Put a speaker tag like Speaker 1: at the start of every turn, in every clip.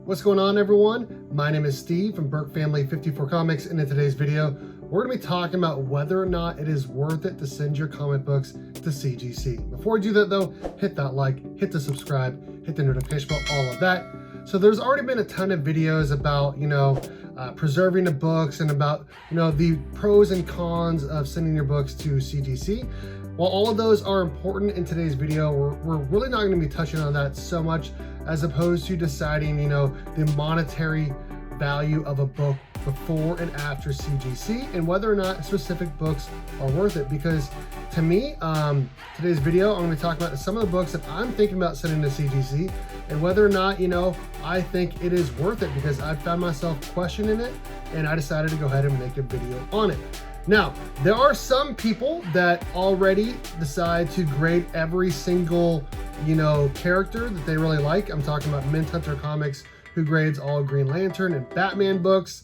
Speaker 1: What's going on, everyone? My name is Steve from Burke Family 54 Comics, and in today's video, we're going to be talking about whether or not it is worth it to send your comic books to CGC. Before we do that though, hit that like, hit the subscribe, hit the notification bell, all of that. So there's already been a ton of videos about, preserving the books and about, the pros and cons of sending your books to CGC. While all of those are important in today's video, we're really not going to be touching on that so much, as opposed to deciding, the monetary value of a book before and after CGC and whether or not specific books are worth it. Because to me, today's video, I'm going to be talking about some of the books that I'm thinking about sending to CGC and whether or not, I think it is worth it, because I found myself questioning it and I decided to go ahead and make a video on it. Now, there are some people that already decide to grade every single, character that they really like. I'm talking about Mint Hunter Comics, who grades all Green Lantern and Batman books.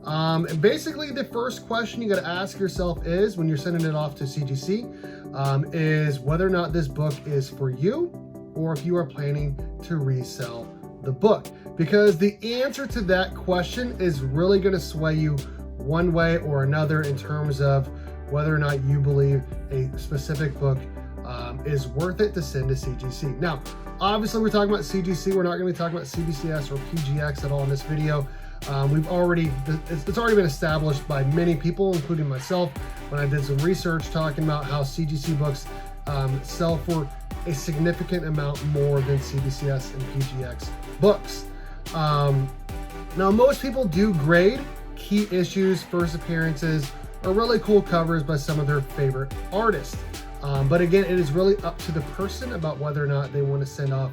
Speaker 1: And basically the first question you got to ask yourself is, when you're sending it off to CGC, is whether or not this book is for you, or if you are planning to resell the book. Because the answer to that question is really going to sway you one way or another in terms of whether or not you believe a specific book is worth it to send to CGC. Now, obviously we're talking about CGC. We're not going to be talking about CBCS or PGX at all in this video. It's already been established by many people, including myself, when I did some research talking about how CGC books sell for a significant amount more than CBCS and PGX books. Now, most people do grade key issues, first appearances, or really cool covers by some of their favorite artists. But again, it is really up to the person about whether or not they want to send off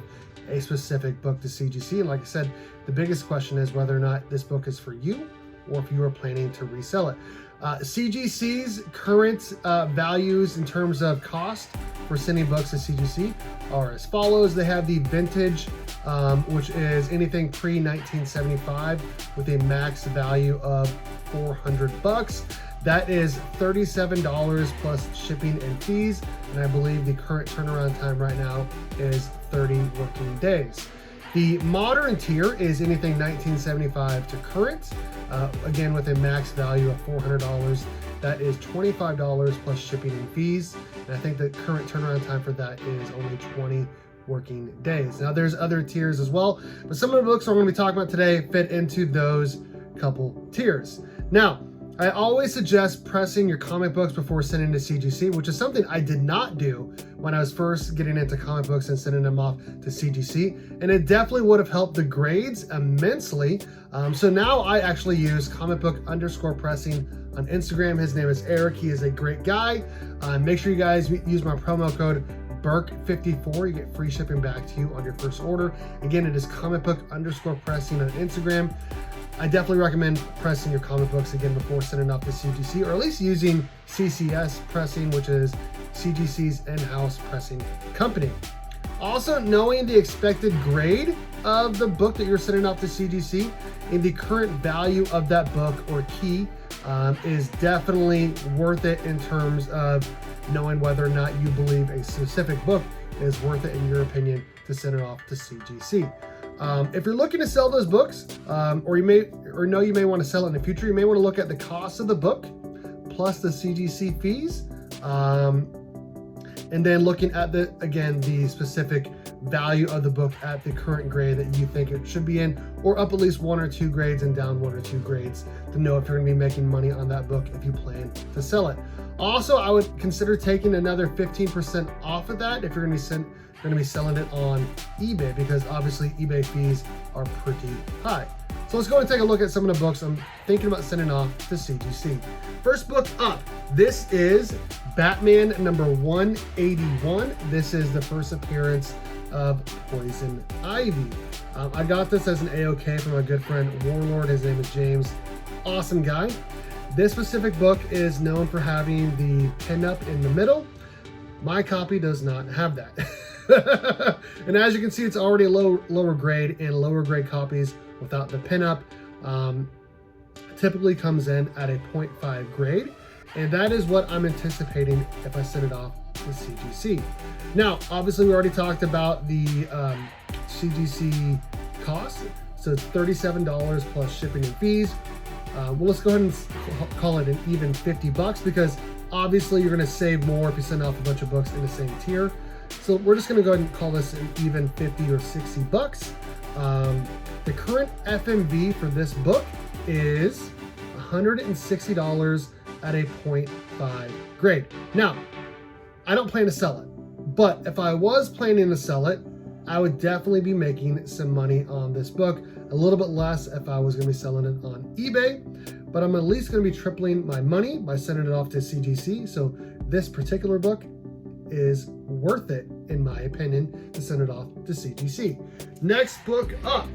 Speaker 1: a specific book to CGC. And like I said, the biggest question is whether or not this book is for you, or if you are planning to resell it. CGC's current values in terms of cost for sending books to CGC are as follows. They have the vintage, which is anything pre-1975 with a max value of $400. That is $37 plus shipping and fees, and I believe the current turnaround time right now is 30 working days. The modern tier is anything 1975 to current, again with a max value of $400. That is $25 plus shipping and fees, and I think the current turnaround time for that is only 20 working days. Now, there's other tiers as well, but some of the books we're going to be talking about today fit into those couple tiers. Now, I always suggest pressing your comic books before sending to CGC, which is something I did not do when I was first getting into comic books and sending them off to CGC, and it definitely would have helped the grades immensely. So now I actually use comicbook_pressing on Instagram. His name is Eric. He is a great guy. Make sure you guys use my promo code Burke54. You get free shipping back to you on your first order. Again, it is comicbook_pressing on Instagram. I definitely recommend pressing your comic books again before sending off to CGC, or at least using CCS pressing, which is CGC's in-house pressing company. Also, knowing the expected grade of the book that you're sending off to CGC and the current value of that book or key is definitely worth it in terms of knowing whether or not you believe a specific book is worth it in your opinion to send it off to CGC. If you're looking to sell those books, or you may want to sell it in the future, you may want to look at the cost of the book plus the CGC fees, and then looking at the specific value of the book at the current grade that you think it should be in, or up at least 1 or 2 grades and down 1 or 2 grades to know if you're going to be making money on that book if you plan to sell it. Also, I would consider taking another 15% off of that if you're going to be selling it on eBay, because obviously eBay fees are pretty high. So let's go and take a look at some of the books I'm thinking about sending off to CGC. First book up, this is Batman number 181. This is the first appearance of Poison Ivy. I got this as an AOK from my good friend Warlord. His name is James. Awesome guy. This specific book is known for having the pinup in the middle. My copy does not have that. And as you can see, it's already a lower grade, and lower grade copies without the pinup typically comes in at a 0.5 grade. And that is what I'm anticipating if I send it off to CGC. Now, obviously we already talked about the CGC cost. So it's $37 plus shipping and fees. Well, let's go ahead and call it an even $50 because obviously you're going to save more if you send off a bunch of books in the same tier. So we're just going to go ahead and call this an even 50 or $60. The current FMV for this book is $160 at a 0.5 grade. Now, I don't plan to sell it, but if I was planning to sell it, I would definitely be making some money on this book. A little bit less if I was going to be selling it on eBay, but I'm at least going to be tripling my money by sending it off to CGC. So this particular book is worth it, in my opinion, to send it off to CGC. Next book up.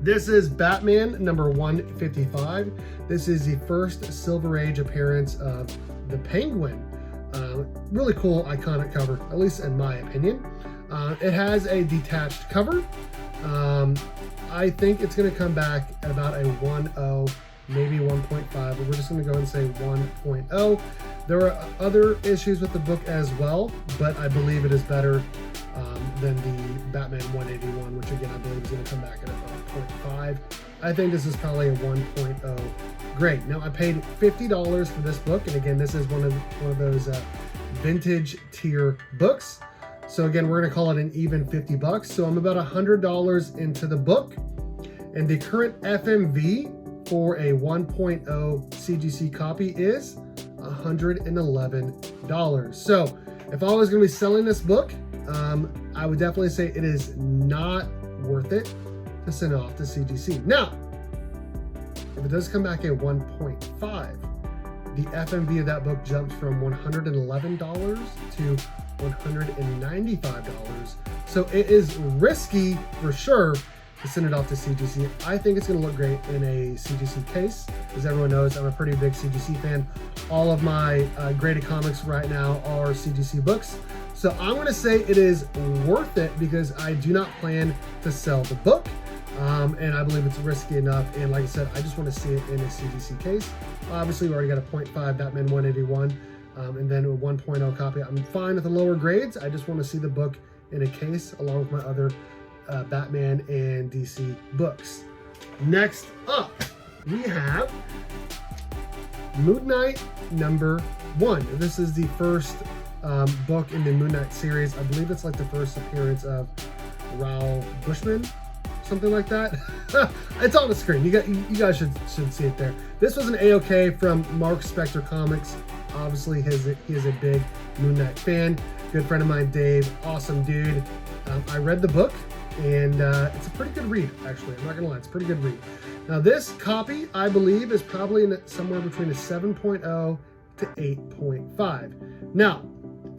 Speaker 1: This is Batman number 155. This is the first Silver Age appearance of the Penguin. Really cool, iconic cover, at least in my opinion. It has a detached cover. I think it's going to come back at about a 1.0, maybe 1.5, but we're just going to go and say 1.0. There are other issues with the book as well, but I believe it is better than the Batman 181, which again I believe is going to come back at about 0.5. I think this is probably a 1.0 grade. Now I paid $50 for this book, and again this is one of those vintage tier books. So again, we're gonna call it an even $50. So I'm about $100 into the book, and the current FMV for a 1.0 CGC copy is $111. So if I was gonna be selling this book, I would definitely say it is not worth it to send it off to CGC. Now, if it does come back at 1.5, the FMV of that book jumps from $111 to $195. So it is risky for sure to send it off to CGC. I think it's going to look great in a CGC case. As everyone knows, I'm a pretty big CGC fan. All of my graded comics right now are CGC books. So I'm going to say it is worth it because I do not plan to sell the book. And I believe it's risky enough. And like I said, I just want to see it in a CGC case. Obviously, we already got a 0.5 Batman 181. And then a 1.0 copy. I'm fine with the lower grades. I just want to see the book in a case along with my other Batman and DC books. Next up, we have Moon Knight number 1. This is the first book in the Moon Knight series. I believe it's like the first appearance of Raoul Bushman, something like that. It's on the screen. You guys should see it there. This was an AOK from Mark Spector Comics. Obviously, he is a big Moon Knight fan. Good friend of mine, Dave. Awesome dude. I read the book, and it's a pretty good read, actually. I'm not going to lie. It's a pretty good read. Now, this copy, I believe, is probably somewhere between a 7.0 to 8.5. Now,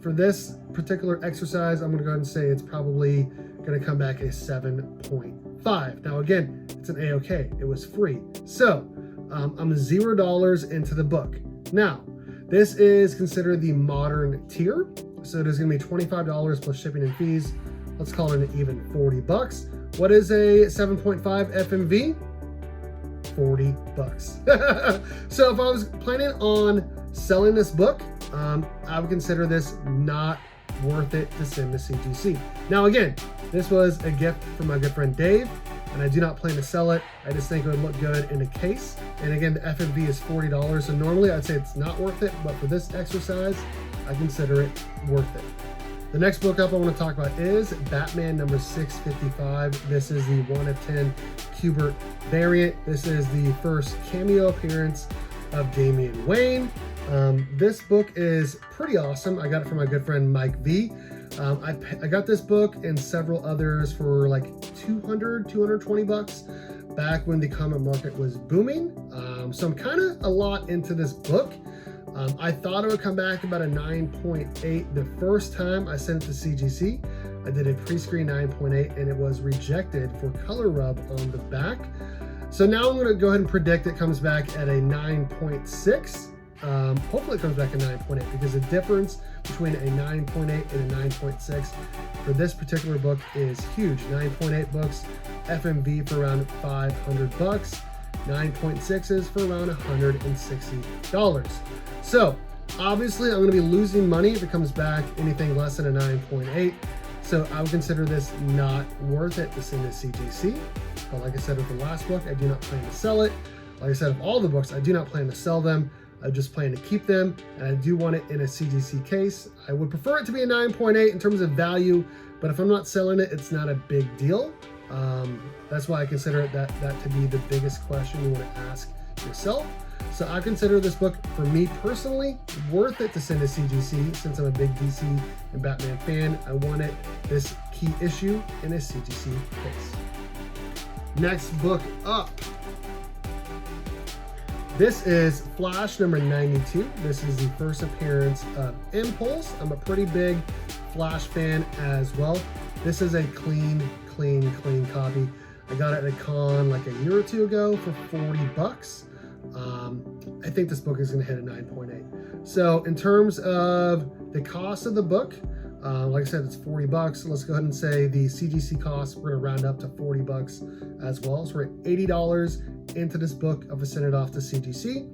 Speaker 1: for this particular exercise, I'm going to go ahead and say it's probably going to come back a 7.5. Now, again, it's an AOK. It was free. So, I'm $0 into the book. Now, this is considered the modern tier, so it is going to be $25 plus shipping and fees. Let's call it an even $40. What is a 7.5 FMV? $40. So if I was planning on selling this book, I would consider this not worth it to send to CGC. Now again, this was a gift from my good friend Dave, and I do not plan to sell it. I just think it would look good in a case. And again, the FMV is $40. So normally I'd say it's not worth it, but for this exercise, I consider it worth it. The next book up I want to talk about is Batman number 655. This is the 1 of 10 Kubert variant. This is the first cameo appearance of Damian Wayne. This book is pretty awesome. I got it from my good friend Mike V. I got this book and several others for like $220 back when the comic market was booming. So I'm kind of a lot into this book. I thought it would come back about a 9.8 the first time I sent it to CGC. I did a pre-screen 9.8 and it was rejected for color rub on the back. So now I'm going to go ahead and predict it comes back at a 9.6. Hopefully it comes back at 9.8 because the difference between a 9.8 and a 9.6 for this particular book is huge. 9.8 books, FMV for around $500. 9.6s for around $160. So obviously I'm going to be losing money if it comes back anything less than a 9.8. So I would consider this not worth it to send to CGC. But like I said with the last book, I do not plan to sell it. Like I said, of all the books, I do not plan to sell them. I just plan to keep them, and I do want it in a CGC case. I would prefer it to be a 9.8 in terms of value, but if I'm not selling it, it's not a big deal. That's why I consider that to be the biggest question you want to ask yourself. So I consider this book, for me personally, worth it to send to CGC. Since I'm a big DC and Batman fan, I wanted this key issue in a CGC case. Next book up. This is Flash number 92. This is the first appearance of Impulse. I'm a pretty big Flash fan as well. This is a clean copy. I got it at a con like a year or two ago for 40 bucks. I think this book is going to hit a 9.8. So in terms of the cost of the book, like I said, it's 40 bucks. Let's go ahead and say the CGC cost, we're going to round up to 40 bucks as well. So we're at $80 into this book if I send it off to CGC.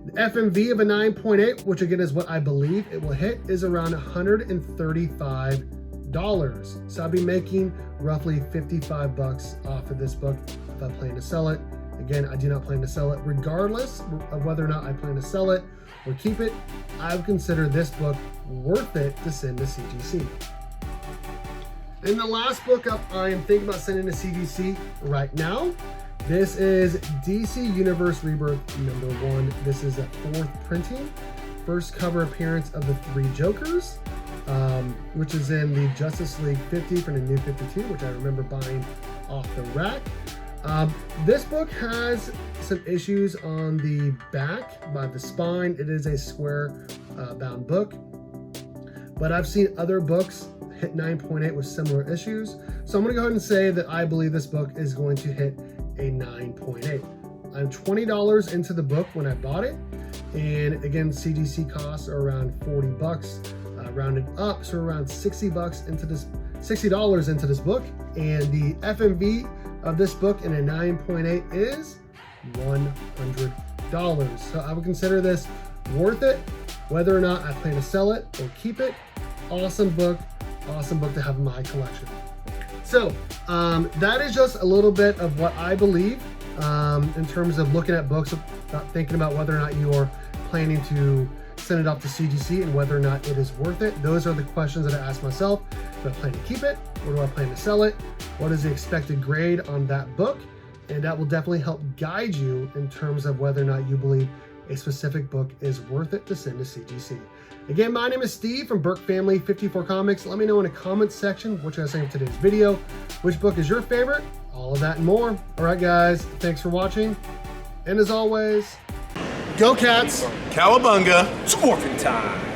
Speaker 1: The FMV of a 9.8, which again is what I believe it will hit, is around $135. So I'll be making roughly 55 bucks off of this book if I plan to sell it. Again, I do not plan to sell it. Regardless of whether or not I plan to sell it or keep it, I would consider this book worth it to send to CGC. And the last book up I am thinking about sending to CGC right now. This is DC Universe Rebirth #1. This is a 4th printing. First cover appearance of the 3 Jokers, which is in the Justice League 50 from the New 52, which I remember buying off the rack. This book has some issues on the back by the spine. It is a square bound book, but I've seen other books hit 9.8 with similar issues. So I'm going to go ahead and say that I believe this book is going to hit a 9.8. I'm $20 into the book when I bought it. And again, CGC costs are around 40 bucks, rounded up. So around 60 bucks into this, $60 into this book. And the FMV of this book in a 9.8 is $100. So I would consider this worth it, whether or not I plan to sell it or keep it. Awesome book to have in my collection. So that is just a little bit of what I believe in terms of looking at books, thinking about whether or not you are planning to send it off to CGC and whether or not it is worth it. Those are the questions that I ask myself. Do I plan to keep it, or do I plan to sell it? What is the expected grade on that book? And that will definitely help guide you in terms of whether or not you believe a specific book is worth it to send to CGC. Again, my name is Steve from Burke Family 54 Comics. Let me know in the comments section what you guys think of today's video. Which book is your favorite? All of that and more. All right, guys, thanks for watching. And as always, go Cats!
Speaker 2: Cowabunga! It's morphin' time!